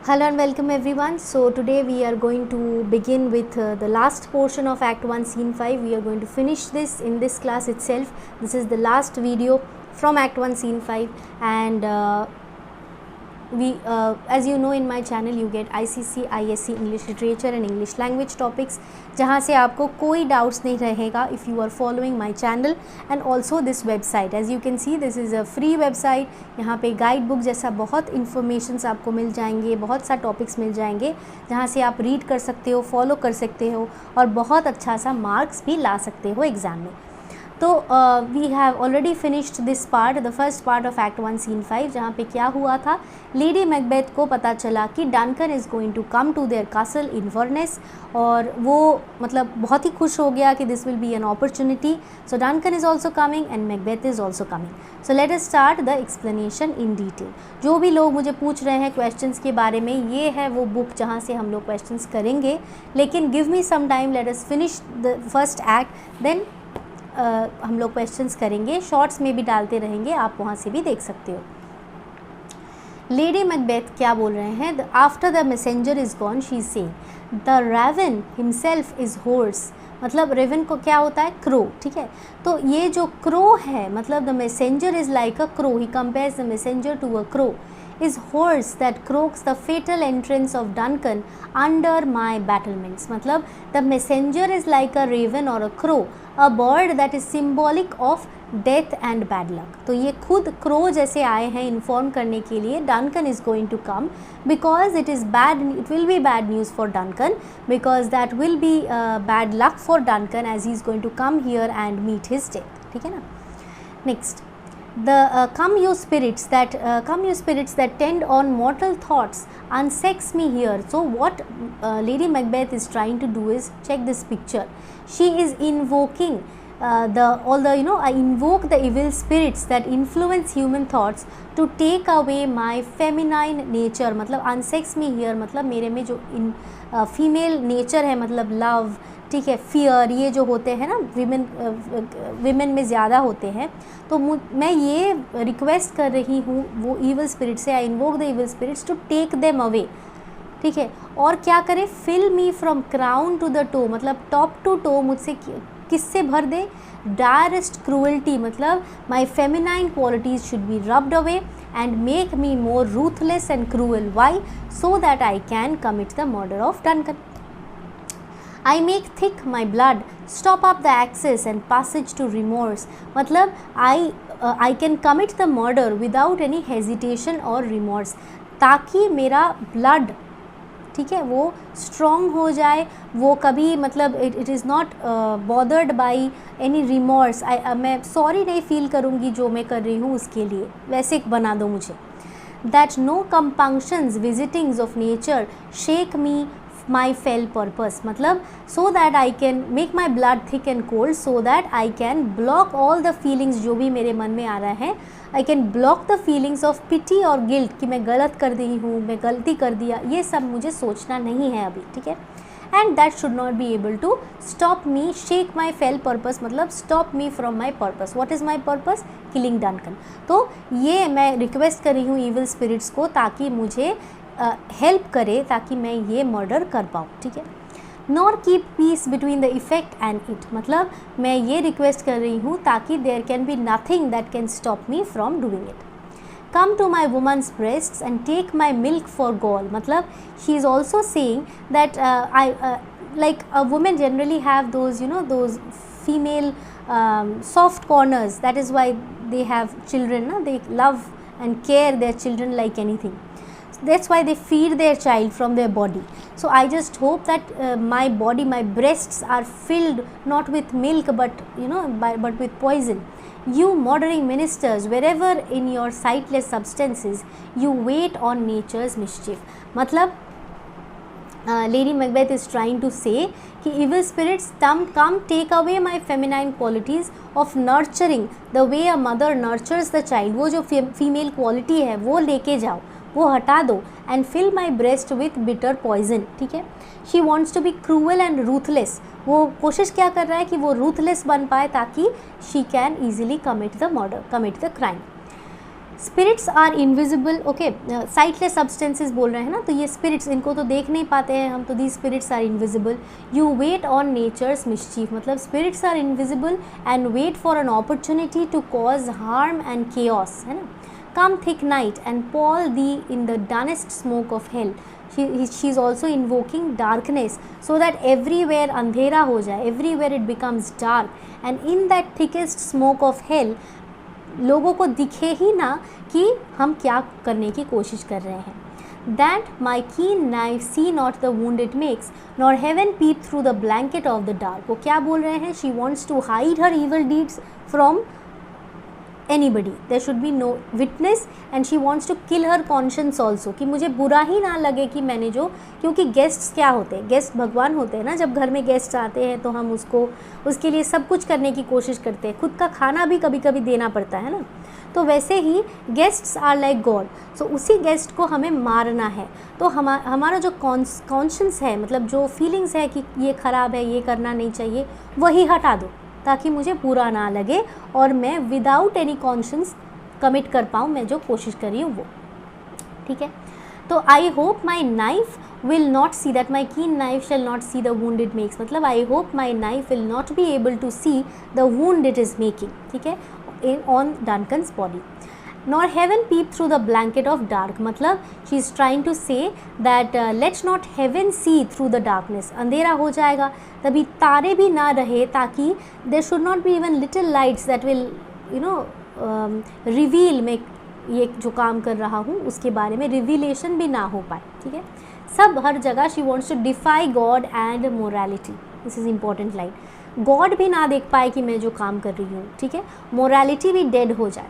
Hello and welcome everyone. So today we are going to begin with the last portion of Act 1 Scene 5. We are going to finish this in this class itself. This is the last video from Act 1 Scene 5 and as you know in my channel you get ICC, ISC, English Literature and English Language topics जहाँ से आपको कोई doubts नहीं रहेगा if you are following my channel and also this website. As you can see this is a free website. यहाँ पे guide book जैसा बहुत informations आपको मिल जाएंगे, बहुत सा topics मिल जाएंगे जहाँ से आप read कर सकते हो, follow कर सकते हो और बहुत अच्छा सा marks भी ला सकते हो एग्ज़ाम में. तो we have already finished this part, the first part of act 1 scene 5, जहाँ पे क्या हुआ था, लेडी मैकबेथ को पता चला कि Duncan is going to come to their castle Inverness और वो मतलब बहुत ही खुश हो गया कि this will be an opportunity. So Duncan is also coming and Macbeth is also coming. So let us start the explanation in detail. जो भी लोग मुझे पूछ रहे हैं क्वेश्चंस के बारे में, ये है वो बुक जहाँ से हम लोग क्वेश्चंस करेंगे. लेकिन give me some time, let us finish the first act, then हम लोग क्वेश्चंस करेंगे. शॉर्ट्स में भी डालते रहेंगे, आप वहाँ से भी देख सकते हो. लेडी मैकबेथ क्या बोल रहे हैं, after the messenger is gone she is saying the raven himself is hoarse. मतलब रेवन को क्या होता है, क्रो. ठीक है, तो ये जो क्रो है मतलब the messenger is like a crow. He compares the messenger to a crow. is horse that croaks the fatal entrance of Duncan under my battlements. मतलब the messenger is like a raven or a crow, a bird that is symbolic of death and bad luck. तो ये खुद crow जैसे आए हैं inform करने के लिए Duncan is going to come because it is bad, it will be bad news for Duncan because that will be bad luck for Duncan as he is going to come here and meet his death. ठीक है ना. Next, the come you spirits that tend on mortal thoughts, unsex me here. So what Lady Macbeth is trying to do is, check this picture, she is invoking I invoke the evil spirits that influence human thoughts to take away my feminine nature. मतलब unsex me here मतलब मेरे में जो female nature है, मतलब love, ठीक है, fear, ये जो होते हैं ना विमेन में ज़्यादा होते हैं. तो मैं ये रिक्वेस्ट कर रही हूँ वो ईवल स्पिरिट से, I invoke the evil spirits to take them away. ठीक है, और क्या करें, fill me from crown to the toe, मतलब टॉप टू टो मुझसे किससे भर दे, डायरेस्ट क्रूअल्टी, मतलब my feminine qualities should be rubbed away and make me more ruthless and cruel. Why? So that I can commit the murder of Duncan. I make thick my blood, stop up the access and passage to remorse. मतलब I can commit the murder without any hesitation or remorse, ताकि मेरा blood, ठीक है, वो strong हो जाए, वो कभी मतलब it is not bothered by any remorse. मैं सॉरी नहीं फील करूँगी जो मैं कर रही हूँ उसके लिए, वैसे बना दो मुझे. That no compunctions visitings of nature shake me my fell purpose. मतलब so that I can make my blood thick and cold, so that I can block all the feelings जो भी मेरे मन में आ रहा है. I can block the feelings of pity और गिल्ट कि मैं गलत कर दी हूँ, मैं गलती कर दिया, ये सब मुझे सोचना नहीं है अभी. ठीक है, and that should not be able to stop me shake my fell purpose, मतलब stop me from my purpose. What is my purpose, killing Duncan. तो ये मैं रिक्वेस्ट कर रही हूँ ईवल स्पिरिट्स को ताकि मुझे हेल्प करे, ताकि मैं ये मर्डर कर पाऊँ. ठीक है, nor keep peace between the effect and it, मतलब मैं ये रिक्वेस्ट कर रही हूँ ताकि there can be nothing that can stop me from doing it. Come to my woman's breasts and take my milk for gall. मतलब she is also saying that I like a women generally have those female soft corners. That is why they have children, they love and care their children like anything. That's why they feed their child from their body. So I just hope that my body, my breasts are filled not with milk but but with poison. You murdering ministers, wherever in your sightless substances you wait on nature's mischief. मतलब Lady Macbeth is trying to say कि evil spirits come take away my feminine qualities of nurturing the way a mother nurtures the child. वो जो female quality है वो लेके जाओ, वो हटा दो, and fill my breast with bitter poison. ठीक है, she wants to be cruel and ruthless. वो कोशिश क्या कर रहा है कि वो ruthless बन पाए ताकि she can easily commit the murder, commit the crime. Spirits are invisible, okay, sightless substances बोल रहे हैं ना, तो ये स्पिरिट्स, इनको तो देख नहीं पाते हैं हम, तो the spirits are invisible. You wait on nature's mischief, मतलब spirits are invisible and wait for an opportunity to cause harm and chaos, है ना। Come thick night and pall thee in the dunnest smoke of hell, she is also invoking darkness so that everywhere अंधेरा हो जाए, everywhere it becomes dark, and in that thickest smoke of hell लोगों को दिखे ही ना कि हम क्या करने की कोशिश कर रहे हैं। That my keen knife see not the wound it makes, nor heaven peep through the blanket of the dark. वो क्या बोल रहे हैं? She wants to hide her evil deeds from anybody. There should be no witness and she wants to kill her conscience also, कि मुझे बुरा ही ना लगे कि मैंने जो, क्योंकि गेस्ट्स क्या होते हैं, गेस्ट भगवान होते हैं ना, जब घर में गेस्ट आते हैं तो हम उसके लिए सब कुछ करने की कोशिश करते हैं, खुद का खाना भी कभी कभी देना पड़ता है ना, तो वैसे ही गेस्ट्स आर लाइक गॉड। सो उसी गेस्ट को हमें मारना है, तो हमारा जो कॉन्शियंस है, मतलब जो फीलिंग्स है कि ये ख़राब है, ये करना नहीं चाहिए, वही हटा दो ताकि मुझे बुरा ना लगे और मैं विदाउट एनी कॉन्शियंस कमिट कर पाऊँ मैं जो कोशिश कर रही हूँ वो, ठीक है। तो I hope my knife will not see, that my keen knife shall not see the wound it makes, मतलब I hope my knife will not be able to see the wound it is making, ठीक है, on Duncan's body. Nor heaven peep through the blanket of dark, मतलब she is trying to say that let's not heaven see through the darkness, अंधेरा हो जाएगा तभी तारे भी ना रहे, ताकि there should not be even little lights that will reveal, मैं ये जो काम कर रहा हूँ उसके बारे में रिवीलेशन भी ना हो पाए, ठीक है। सब हर जगह she wants to defy God and morality, this is important line, God भी ना देख पाए कि मैं जो काम कर रही हूँ, ठीक है, मोरालिटी भी डेड हो जाए।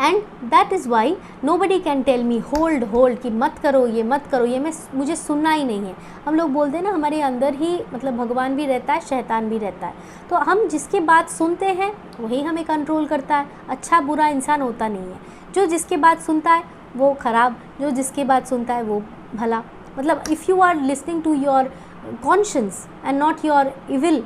And that is why nobody can tell me hold hold, कि मत करो, ये मत करो, ये मुझे सुनना ही नहीं है। हम लोग बोलते हैं ना, हमारे अंदर ही मतलब भगवान भी रहता है, शैतान भी रहता है, तो हम जिसकी बात सुनते हैं वही हमें कंट्रोल करता है। अच्छा बुरा इंसान होता नहीं है, जो जिसकी बात सुनता है वो ख़राब, जो जिसकी बात सुनता है वो भला। मतलब if you are listening to your conscience and not your evil,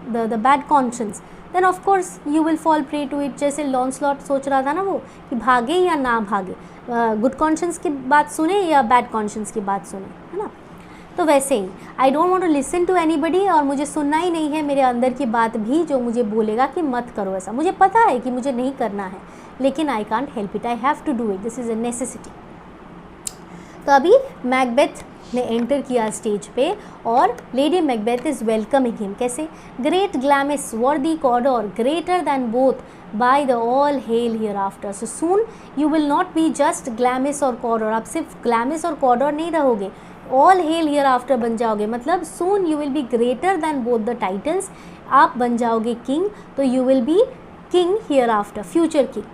the bad conscience, then of course you will fall prey to it. जैसे लॉन्सलॉट सोच रहा था ना वो, कि भागे या ना भागे, गुड कॉन्शियंस की बात सुने या बैड कॉन्शियंस की बात सुने, है ना। तो वैसे ही I don't want to listen to anybody, और मुझे सुनना ही नहीं है मेरे अंदर की बात भी जो मुझे बोलेगा कि मत करो ऐसा। मुझे पता है कि मुझे नहीं करना है, लेकिन I can't help it, I have to do it, this is a necessity. तो अभी मैकबेथ ने एंटर किया स्टेज पे और lady Macbeth is welcoming him. कैसे? ग्रेट ग्लैमिस वर्दी कॉर्डोर greater than both by the all hello here after. So soon you will not be just ग्लैमिस और कॉर्डोर, आप सिर्फ ग्लैमिस और कॉर्डोर नहीं रहोगे, ऑल हेल हियर आफ्टर बन जाओगे। मतलब soon you will be greater than both the titles, आप बन जाओगे किंग, तो you will be king here after, future king.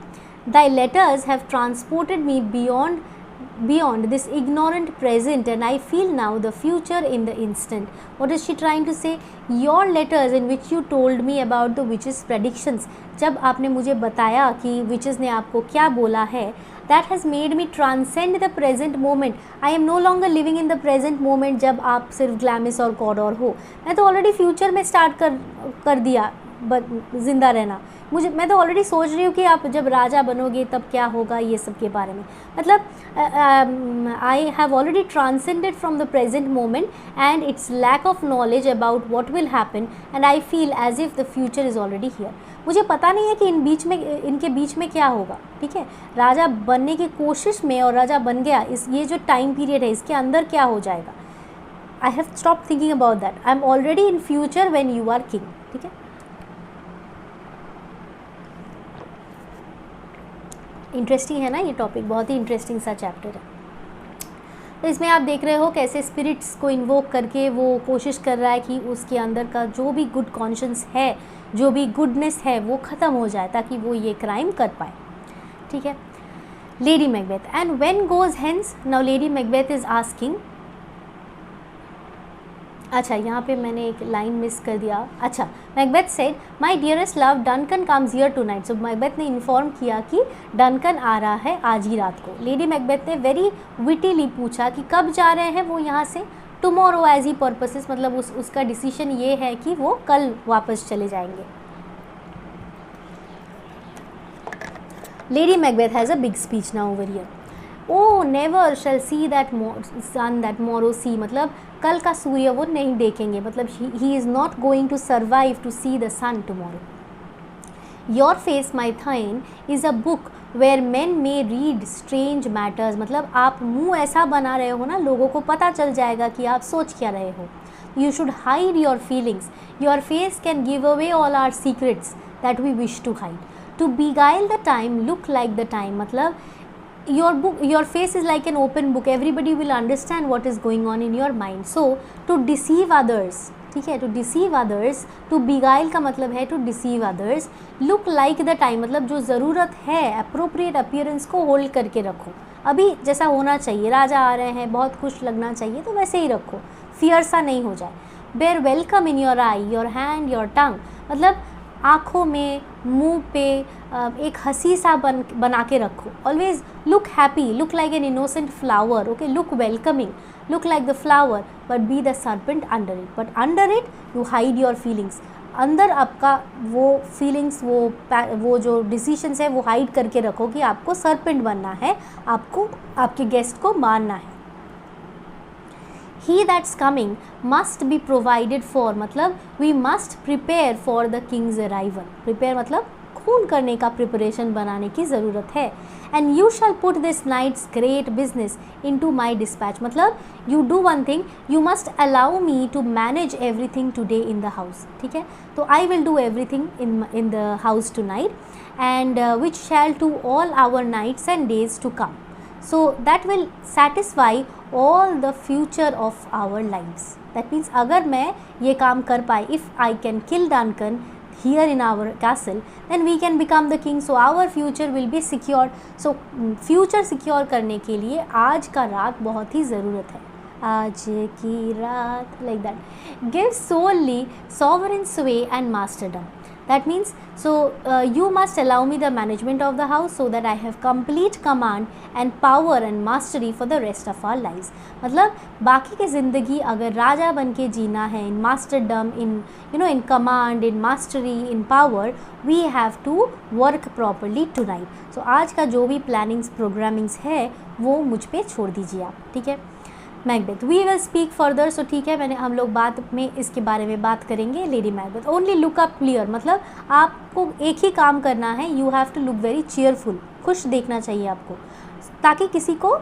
Thy letters have transported me beyond this ignorant present, and I feel now the future in the instant. What is she trying to say? Your letters in which you told me about the witches' predictions, जब आपने मुझे बताया कि witches ने आपको क्या बोला है, that has made me transcend the present moment. I am no longer living in the present moment जब आप सिर्फ ग्लैमिस और कॉर्डोर हो। मैं तो ऑलरेडी फ्यूचर में स्टार्ट कर दिया ज़िंदा रहना। मैं तो ऑलरेडी सोच रही हूँ कि आप जब राजा बनोगे तब क्या होगा, ये सब के बारे में। मतलब I have already transcended from the present moment and its lack of knowledge about what will happen, and I feel as if the future is already here. मुझे पता नहीं है कि इनके बीच में क्या होगा, ठीक है। राजा बनने की कोशिश में और राजा बन गया, ये जो टाइम पीरियड है इसके अंदर क्या हो जाएगा। I have stop thinking about that, I am already in future when you are king, ठीक है। इंटरेस्टिंग है ना ये टॉपिक, बहुत ही इंटरेस्टिंग सा चैप्टर है। तो इसमें आप देख रहे हो कैसे स्पिरिट्स को इन्वोक करके वो कोशिश कर रहा है कि उसके अंदर का जो भी गुड कॉन्शियंस है, जो भी गुडनेस है वो ख़त्म हो जाए ताकि वो ये क्राइम कर पाए, ठीक है। Lady Macbeth and when goes hence, now lady Macbeth is asking, अच्छा यहाँ पे मैंने एक लाइन मिस कर दिया। अच्छा, Macbeth said my dearest love Duncan comes here tonight. So Macbeth ने इन्फॉर्म किया कि डनकन आ रहा है आज ही रात को। लेडी मैकबेथ ने वेरी विटीली पूछा कि कब जा रहे हैं वो यहाँ से। टुमारो एज ही पर्पसेस, मतलब उसका डिसीजन ये है कि वो कल वापस चले जाएंगे। Lady Macbeth has a big speech now over here. Oh, never shall see that sun that morrow see, मतलब कल का सूर्य वो नहीं देखेंगे, मतलब he is not going to survive to see the sun tomorrow. Your face, my Thane, is a book where men may read strange matters, मतलब आप मुंह ऐसा बना रहे हो ना, लोगों को पता चल जाएगा कि आप सोच क्या रहे हो. You should hide your feelings. Your face can give away all our secrets that we wish to hide. To beguile the time, look like the time, मतलब your face is like an open book. Everybody will understand what is going on in your mind. So to deceive others, ठीक है, to deceive others, to beguile का मतलब है to deceive others. Look like the time, मतलब जो ज़रूरत है appropriate appearance को hold करके रखो. अभी जैसा होना चाहिए, राजा आ रहे हैं, बहुत खुश लगना चाहिए, तो वैसे ही रखो, फियर सा नहीं हो जाए. Bear welcome in your eye, your hand, your tongue, मतलब आँखों में, मुंह पे एक हंसी सा बना के रखो. Always look happy, look like an innocent flower. Okay, look welcoming, look like the flower, but be the serpent under it. But under it you hide your feelings. अंदर आपका वो फीलिंग्स, वो जो डिसीशंस है वो हाइड करके रखो कि आपको सर्पेंट बनना है, आपको आपके गेस्ट को मारना है. He that's coming must be provided for, मतलब we must prepare for the king's arrival. Prepare मतलब खून करने का प्रिपरेशन बनाने की ज़रूरत है. And you shall put this night's great business into my dispatch, मतलब you do one thing, you must allow me to manage everything today in the house. ठीक है, तो I will do everything in the house tonight, and which shall to all our nights and days to come. So that will satisfy all the future of our lives. That means अगर मैं ये काम कर पाई, if I can kill Duncan here in our castle, then we can become the king. So our future will be secured. So future secure करने के लिए आज का रात बहुत ही ज़रूरत है. आज की रात, like that. Give solely sovereign sway and masterdom. That means, so you must allow me the management of the house so that I have complete command and power and mastery for the rest of our lives. मतलब बाकी की ज़िंदगी अगर राजा बन के जीना है, in masterdom, in command, in mastery, in power, we have to work properly tonight. So आज का जो भी plannings, programmings है वो मुझ पे छोड़ दीजिए आप, ठीक है. Macbeth, we will speak further. So ठीक है, हम लोग बाद में इसके बारे में बात करेंगे. Lady Macbeth, only look up clear, मतलब आपको एक ही काम करना है, you have to look very cheerful, खुश देखना चाहिए आपको, ताकि किसी को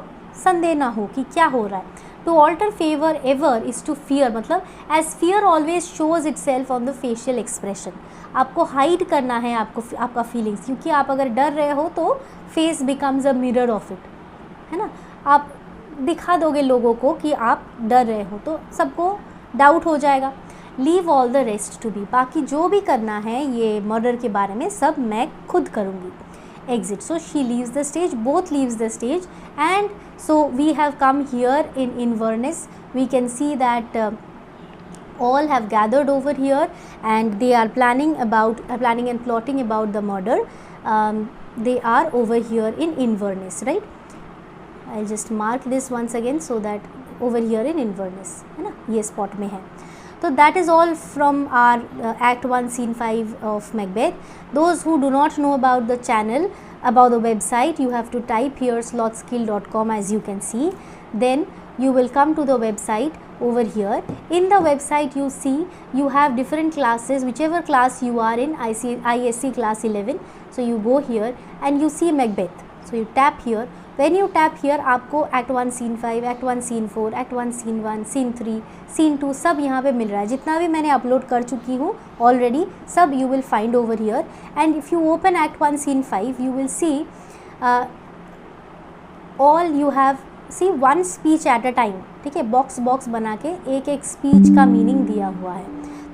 संदेह ना हो कि क्या हो रहा है. To alter favour ever is to fear, मतलब as fear always shows itself on the facial expression. आपको हाइड करना है आपका फीलिंग्स, क्योंकि आप अगर डर रहे हो तो face becomes a mirror of it, है ना. आप दिखा दोगे लोगों को कि आप डर रहे हो तो सबको डाउट हो जाएगा. Leave all the rest to be, बाकी जो भी करना है ये मर्डर के बारे में सब मैं खुद करूँगी. Exit, so she leaves the stage, both leaves the stage, and so we have come here in Inverness. We can see that all have gathered over here and they are planning and plotting about the murder. They are over here in Inverness, right? I'll just mark this once again so that over here in Inverness, है ना, ये spot में है. So that is all from our Act 1 Scene 5 of Macbeth. Those who do not know about the channel, about the website, you have to type here slothskill.com, as you can see. Then you will come to the website over here. In the website you see you have different classes, whichever class you are in, ISC class 11. So you go here and you see Macbeth. So you tap here. When you tap here आपको Act 1 Scene 5, Act 1 Scene 4, Act 1 Scene 1, Scene 3, Scene 2 सब यहाँ पे मिल रहा है. जितना भी मैंने upload कर चुकी हूँ ऑलरेडी सब you will find over here. And if you open Act 1 Scene 5 you will see all you have see one speech at a time. ठीक है, बॉक्स बना के एक एक स्पीच का मीनिंग दिया हुआ है.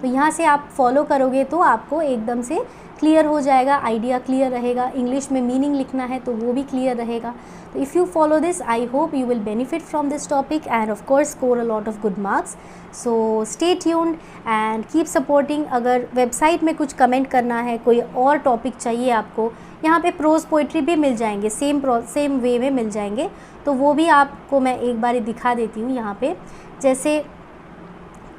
तो यहाँ से आप फॉलो करोगे तो आपको एकदम से क्लियर हो जाएगा, आइडिया क्लियर रहेगा. इंग्लिश में मीनिंग लिखना है तो वो भी क्लियर रहेगा. तो if you follow this I hope you will benefit from this topic end of course score a lot of good marks. So stay tuned and keep supporting. अगर वेबसाइट में कुछ कमेंट करना है, कोई और टॉपिक चाहिए आपको, यहाँ पे प्रोज पोइट्री भी मिल जाएंगे, सेम वे में मिल जाएंगे. तो वो भी आपको मैं एक बार दिखा देती हूँ. यहाँ पे जैसे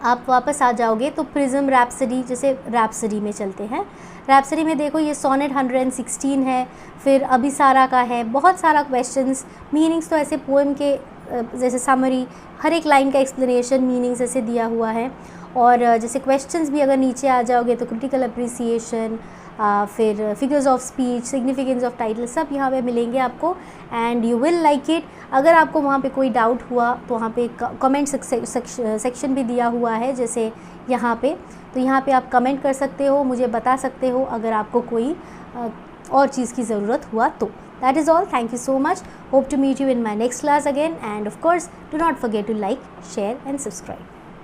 आप वापस आ जाओगे तो प्रिज्म रैप्सडी, जैसे रैप्सडी में चलते हैं। रैप्सडी में देखो ये सोनेट 116 है, फिर अभिसारा का है, बहुत सारा क्वेश्चंस, मीनिंग्स तो ऐसे पोएम के जैसे समरी, हर एक लाइन का एक्सप्लेनेशन, मीनिंग्स ऐसे दिया हुआ है। और जैसे क्वेश्चंस भी अगर नीचे आ जाओगे तो क्रिटिकल अप्रिसिएशन, फिर figures of speech, significance of title, सब यहाँ पे मिलेंगे आपको and you will like it. अगर आपको वहाँ पे कोई डाउट हुआ तो वहाँ पे कमेंट सेक्शन भी दिया हुआ है, जैसे यहाँ पे, तो यहाँ पे आप कमेंट कर सकते हो, मुझे बता सकते हो अगर आपको कोई और चीज़ की ज़रूरत हुआ तो। That is all. Thank you so much. Hope to meet you in my next class again, and of course do not forget to like, share and subscribe.